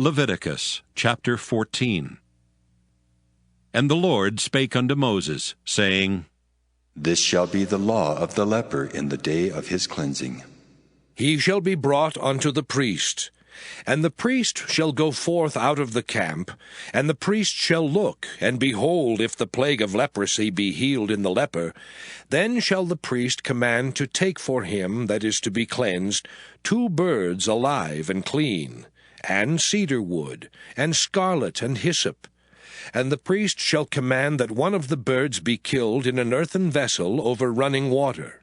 Leviticus chapter 14. And the Lord spake unto Moses, saying, This shall be the law of the leper in the day of his cleansing. He shall be brought unto the priest, and the priest shall go forth out of the camp, and the priest shall look, and behold, if the plague of leprosy be healed in the leper, then shall the priest command to take for him that is to be cleansed 2 birds alive and clean, and cedar wood, and scarlet and hyssop. And the priest shall command that one of the birds be killed in an earthen vessel over running water.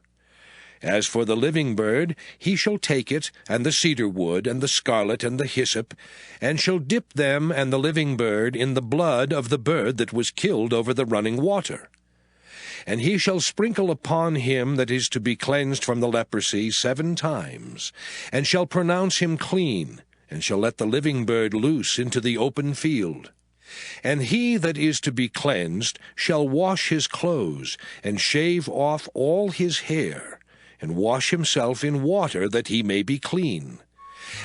As for the living bird, he shall take it, and the cedar wood, and the scarlet, and the hyssop, and shall dip them and the living bird in the blood of the bird that was killed over the running water. And he shall sprinkle upon him that is to be cleansed from the leprosy 7 times, and shall pronounce him clean, and shall let the living bird loose into the open field. And he that is to be cleansed shall wash his clothes, and shave off all his hair, and wash himself in water, that he may be clean.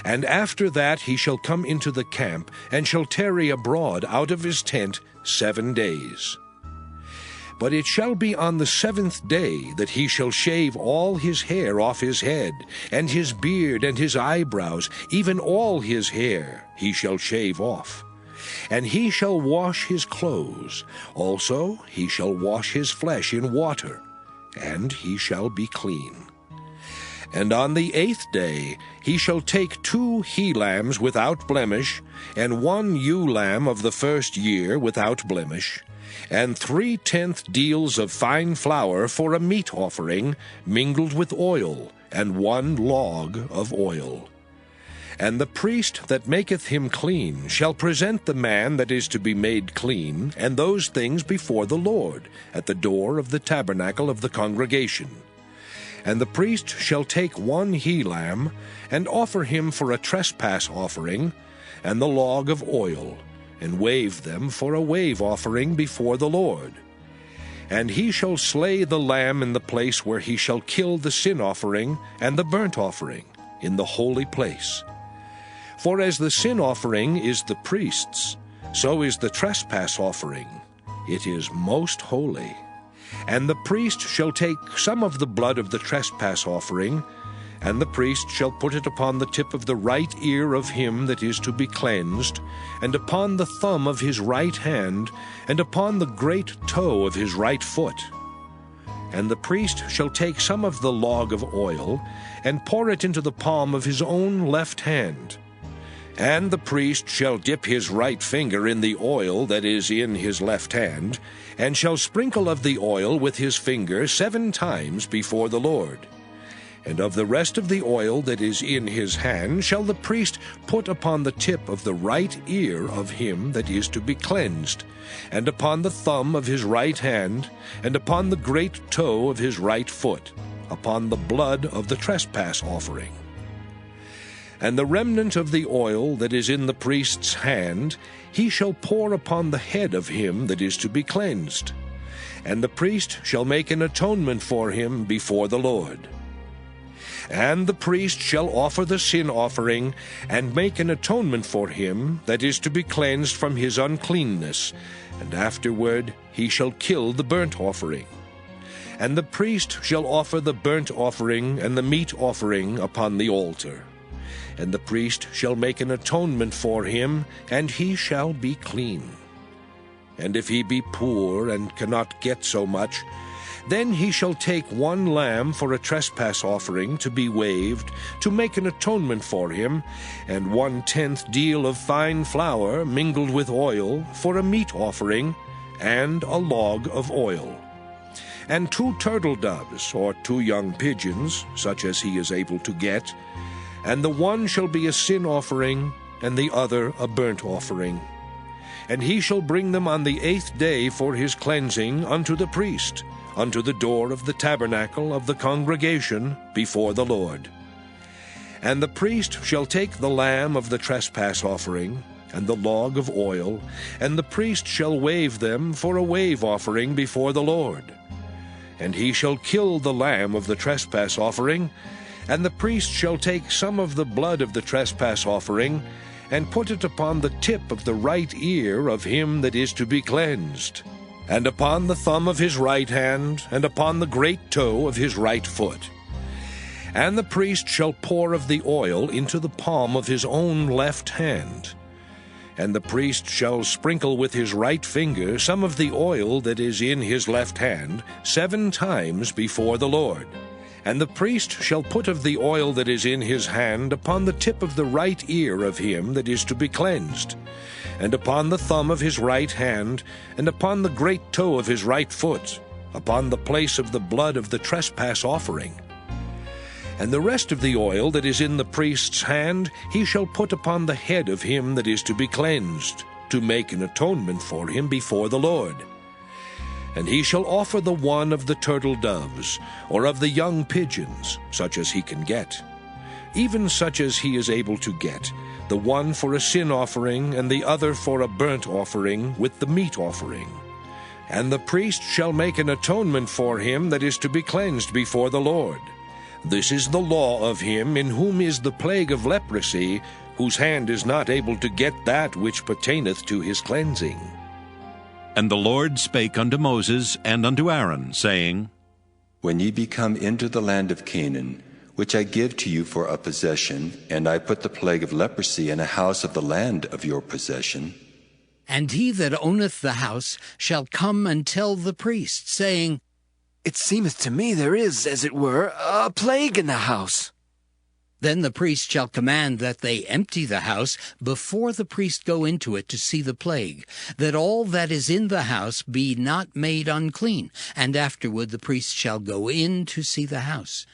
And after that he shall come into the camp, and shall tarry abroad out of his tent 7 days. But it shall be on the 7th day that he shall shave all his hair off his head, and his beard, and his eyebrows, even all his hair he shall shave off. And he shall wash his clothes. Also he shall wash his flesh in water, and he shall be clean. And on the 8th day he shall take 2 he-lambs without blemish, and 1 ewe-lamb of the 1st year without blemish, and 3/10 deals of fine flour for a meat offering, mingled with oil, and 1 log of oil. And the priest that maketh him clean shall present the man that is to be made clean, and those things before the Lord, at the door of the tabernacle of the congregation. And the priest shall take 1 he-lamb, and offer him for a trespass offering, and the log of oil, and wave them for a wave offering before the Lord. And he shall slay the lamb in the place where he shall kill the sin offering and the burnt offering, in the holy place. For as the sin offering is the priest's, so is the trespass offering. It is most holy. And the priest shall take some of the blood of the trespass offering, and the priest shall put it upon the tip of the right ear of him that is to be cleansed, and upon the thumb of his right hand, and upon the great toe of his right foot. And the priest shall take some of the log of oil, and pour it into the palm of his own left hand. And the priest shall dip his right finger in the oil that is in his left hand, and shall sprinkle of the oil with his finger 7 times before the Lord. And of the rest of the oil that is in his hand shall the priest put upon the tip of the right ear of him that is to be cleansed, and upon the thumb of his right hand, and upon the great toe of his right foot, upon the blood of the trespass offering. And the remnant of the oil that is in the priest's hand he shall pour upon the head of him that is to be cleansed. And the priest shall make an atonement for him before the Lord. And the priest shall offer the sin offering, and make an atonement for him that is to be cleansed from his uncleanness, and afterward he shall kill the burnt offering. And the priest shall offer the burnt offering and the meat offering upon the altar. And the priest shall make an atonement for him, and he shall be clean. And if he be poor and cannot get so much, then he shall take 1 lamb for a trespass offering to be waved, to make an atonement for him, and 1/10 deal of fine flour mingled with oil for a meat offering, and a log of oil. And 2 turtle doves, or 2 young pigeons, such as he is able to get, and the one shall be a sin offering, and the other a burnt offering. And he shall bring them on the 8th day for his cleansing unto the priest, unto the door of the tabernacle of the congregation before the Lord. And the priest shall take the lamb of the trespass offering, and the log of oil, and the priest shall wave them for a wave offering before the Lord. And he shall kill the lamb of the trespass offering, and the priest shall take some of the blood of the trespass offering, and put it upon the tip of the right ear of him that is to be cleansed, and upon the thumb of his right hand, and upon the great toe of his right foot. And the priest shall pour of the oil into the palm of his own left hand. And the priest shall sprinkle with his right finger some of the oil that is in his left hand 7 times before the Lord. And the priest shall put of the oil that is in his hand upon the tip of the right ear of him that is to be cleansed, and upon the thumb of his right hand, and upon the great toe of his right foot, upon the place of the blood of the trespass offering. And the rest of the oil that is in the priest's hand he shall put upon the head of him that is to be cleansed, to make an atonement for him before the Lord. And he shall offer the one of the turtle doves, or of the young pigeons, such as he can get, even such as he is able to get, the one for a sin offering, and the other for a burnt offering with the meat offering. And the priest shall make an atonement for him that is to be cleansed before the Lord. This is the law of him in whom is the plague of leprosy, whose hand is not able to get that which pertaineth to his cleansing. And the Lord spake unto Moses and unto Aaron, saying, When ye be come into the land of Canaan, which I give to you for a possession, and I put the plague of leprosy in a house of the land of your possession, and he that owneth the house shall come and tell the priest, saying, It seemeth to me there is, as it were, a plague in the house. Then the priest shall command that they empty the house before the priest go into it to see the plague, that all that is in the house be not made unclean, and afterward the priest shall go in to see the house.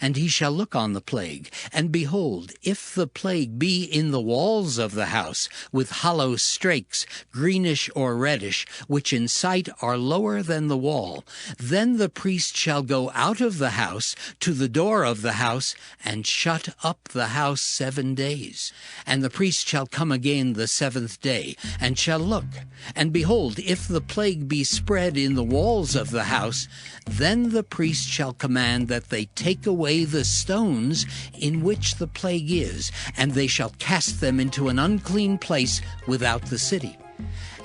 And he shall look on the plague, and behold, if the plague be in the walls of the house, with hollow strakes, greenish or reddish, which in sight are lower than the wall, then the priest shall go out of the house to the door of the house, and shut up the house 7 days. And the priest shall come again the 7th day, and shall look. And behold, if the plague be spread in the walls of the house, then the priest shall command that they take away the stones in which the plague is, and they shall cast them into an unclean place without the city.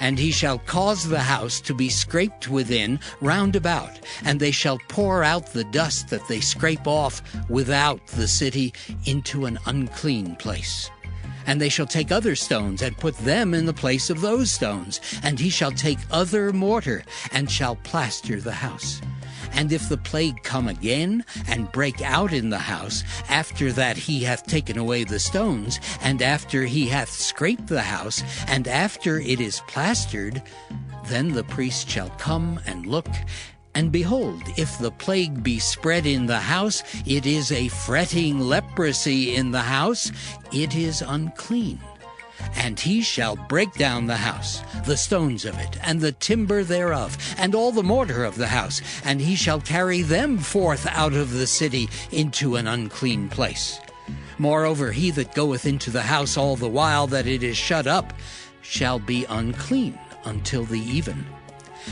And he shall cause the house to be scraped within round about, and they shall pour out the dust that they scrape off without the city into an unclean place. And they shall take other stones, and put them in the place of those stones. And he shall take other mortar, and shall plaster the house. And if the plague come again, and break out in the house, after that he hath taken away the stones, and after he hath scraped the house, and after it is plastered, then the priest shall come and look. And behold, if the plague be spread in the house, it is a fretting leprosy in the house, it is unclean. And he shall break down the house, the stones of it, and the timber thereof, and all the mortar of the house, and he shall carry them forth out of the city into an unclean place. Moreover, he that goeth into the house all the while that it is shut up shall be unclean until the even.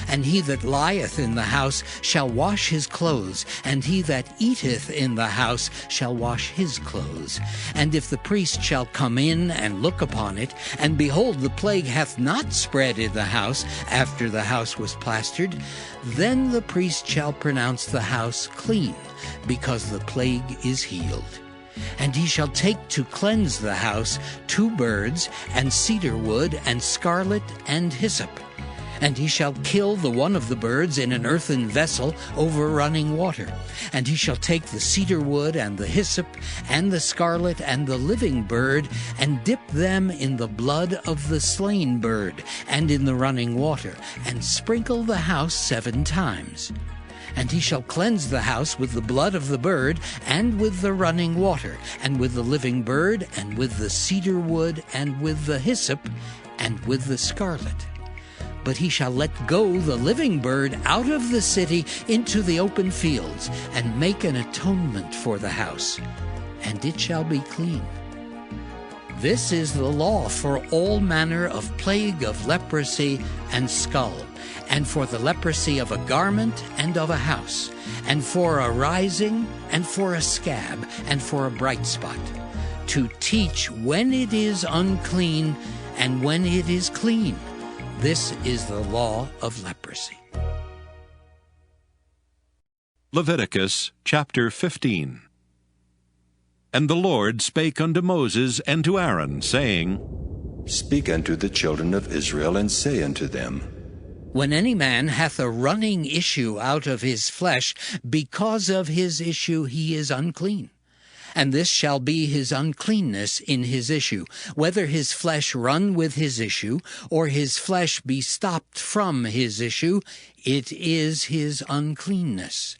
And he that lieth in the house shall wash his clothes, and he that eateth in the house shall wash his clothes. And if the priest shall come in and look upon it, and behold, the plague hath not spread in the house after the house was plastered, then the priest shall pronounce the house clean, because the plague is healed. And he shall take to cleanse the house 2 birds, and cedar wood, and scarlet, and hyssop. And he shall kill the one of the birds in an earthen vessel over running water. And he shall take the cedar wood, and the hyssop, and the scarlet, and the living bird, and dip them in the blood of the slain bird, and in the running water, and sprinkle the house 7 times. And he shall cleanse the house with the blood of the bird, and with the running water, and with the living bird, and with the cedar wood, and with the hyssop, and with the scarlet. But he shall let go the living bird out of the city into the open fields, and make an atonement for the house, and it shall be clean. This is the law for all manner of plague of leprosy and skull, and for the leprosy of a garment and of a house, and for a rising, and for a scab, and for a bright spot, to teach when it is unclean and when it is clean. This is the law of leprosy. Leviticus chapter 15. And the Lord spake unto Moses and to Aaron, saying, Speak unto the children of Israel, and say unto them, When any man hath a running issue out of his flesh, because of his issue he is unclean. And this shall be his uncleanness in his issue, whether his flesh run with his issue, or his flesh be stopped from his issue, it is his uncleanness.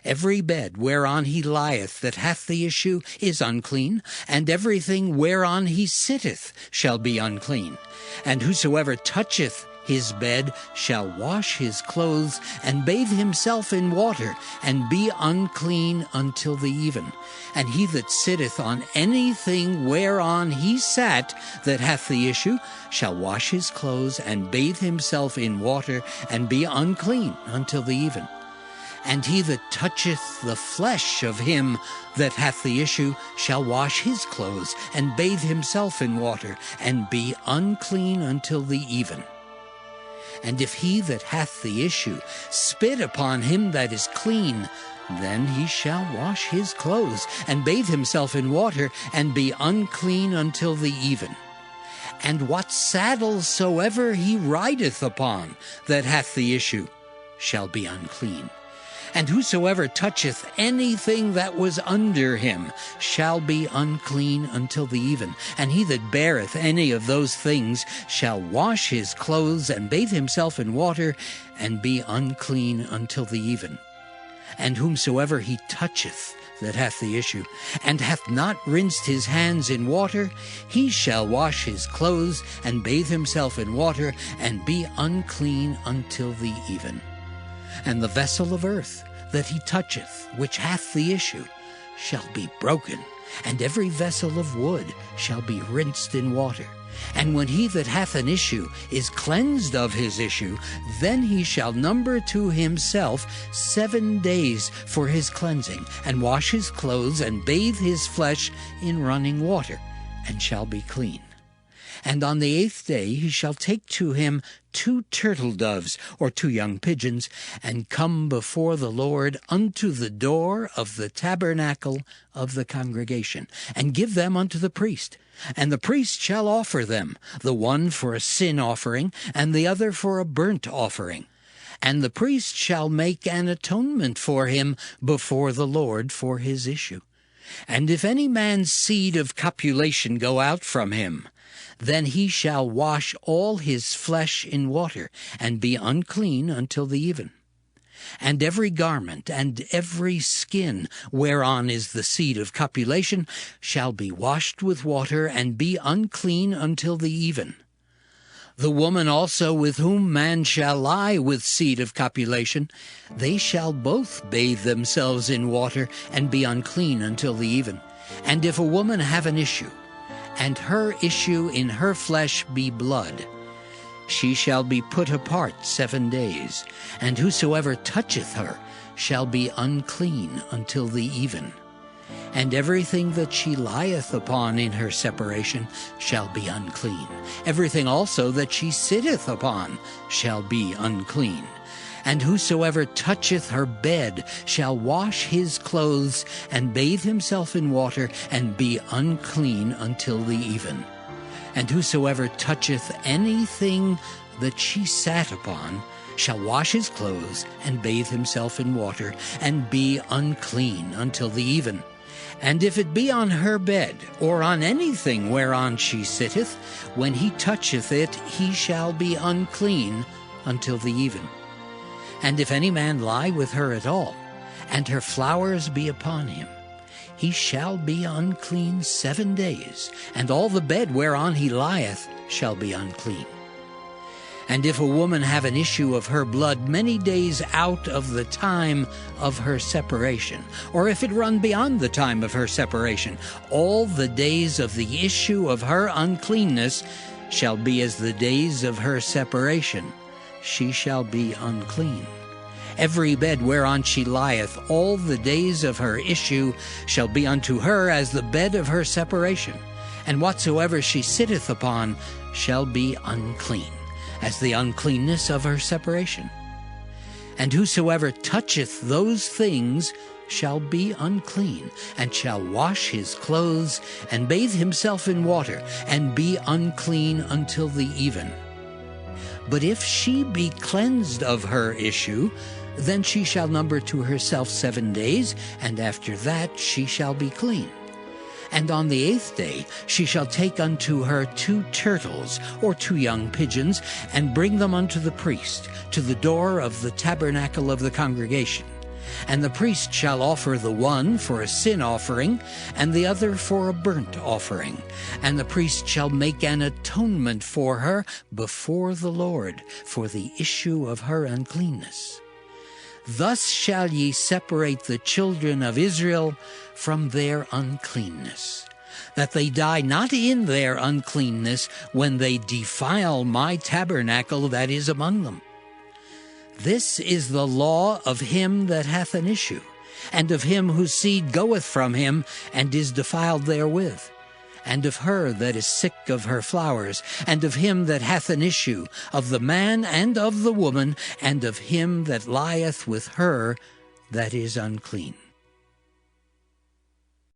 Every bed whereon he lieth that hath the issue is unclean, and everything whereon he sitteth shall be unclean. And whosoever toucheth his bed shall wash his clothes, and bathe himself in water, and be unclean until the even. And he that sitteth on anything whereon he sat that hath the issue shall wash his clothes, and bathe himself in water, and be unclean until the even. And he that toucheth the flesh of him that hath the issue shall wash his clothes, and bathe himself in water, and be unclean until the even. And if he that hath the issue spit upon him that is clean, then he shall wash his clothes, and bathe himself in water, and be unclean until the even. And what saddle soever he rideth upon that hath the issue shall be unclean. And whosoever toucheth anything that was under him shall be unclean until the even. And he that beareth any of those things shall wash his clothes, and bathe himself in water, and be unclean until the even. And whomsoever he toucheth that hath the issue, and hath not rinsed his hands in water, he shall wash his clothes, and bathe himself in water, and be unclean until the even. And the vessel of earth that he toucheth, which hath the issue, shall be broken, and every vessel of wood shall be rinsed in water. And when he that hath an issue is cleansed of his issue, then he shall number to himself 7 days for his cleansing, and wash his clothes, and bathe his flesh in running water, and shall be clean. And on the 8th day he shall take to him 2 turtle doves, or 2 young pigeons, and come before the Lord unto the door of the tabernacle of the congregation, and give them unto the priest. And the priest shall offer them, the one for a sin offering, and the other for a burnt offering. And the priest shall make an atonement for him before the Lord for his issue. And if any man's seed of copulation go out from him, then he shall wash all his flesh in water, and be unclean until the even. And every garment and every skin whereon is the seed of copulation shall be washed with water, and be unclean until the even. The woman also with whom man shall lie with seed of copulation, they shall both bathe themselves in water, and be unclean until the even. And if a woman have an issue, and her issue in her flesh be blood, she shall be put apart 7 days, and whosoever toucheth her shall be unclean until the even. And everything that she lieth upon in her separation shall be unclean. Everything also that she sitteth upon shall be unclean. And whosoever toucheth her bed shall wash his clothes, and bathe himself in water, and be unclean until the even. And whosoever toucheth anything that she sat upon shall wash his clothes, and bathe himself in water, and be unclean until the even. And if it be on her bed, or on anything whereon she sitteth, when he toucheth it, he shall be unclean until the even. And if any man lie with her at all, and her flowers be upon him, he shall be unclean 7 days, and all the bed whereon he lieth shall be unclean. And if a woman have an issue of her blood many days out of the time of her separation, or if it run beyond the time of her separation, all the days of the issue of her uncleanness shall be as the days of her separation. She shall be unclean. Every bed whereon she lieth all the days of her issue shall be unto her as the bed of her separation, and whatsoever she sitteth upon shall be unclean, as the uncleanness of her separation. And whosoever toucheth those things shall be unclean, and shall wash his clothes, and bathe himself in water, and be unclean until the even. But if she be cleansed of her issue, then she shall number to herself 7 days, and after that she shall be clean. And on the 8th day she shall take unto her 2 turtles, or 2 young pigeons, and bring them unto the priest, to the door of the tabernacle of the congregation. And the priest shall offer the one for a sin offering, and the other for a burnt offering. And the priest shall make an atonement for her before the Lord for the issue of her uncleanness. Thus shall ye separate the children of Israel from their uncleanness, that they die not in their uncleanness when they defile my tabernacle that is among them. This is the law of him that hath an issue, and of him whose seed goeth from him, and is defiled therewith, and of her that is sick of her flowers, and of him that hath an issue, of the man and of the woman, and of him that lieth with her that is unclean.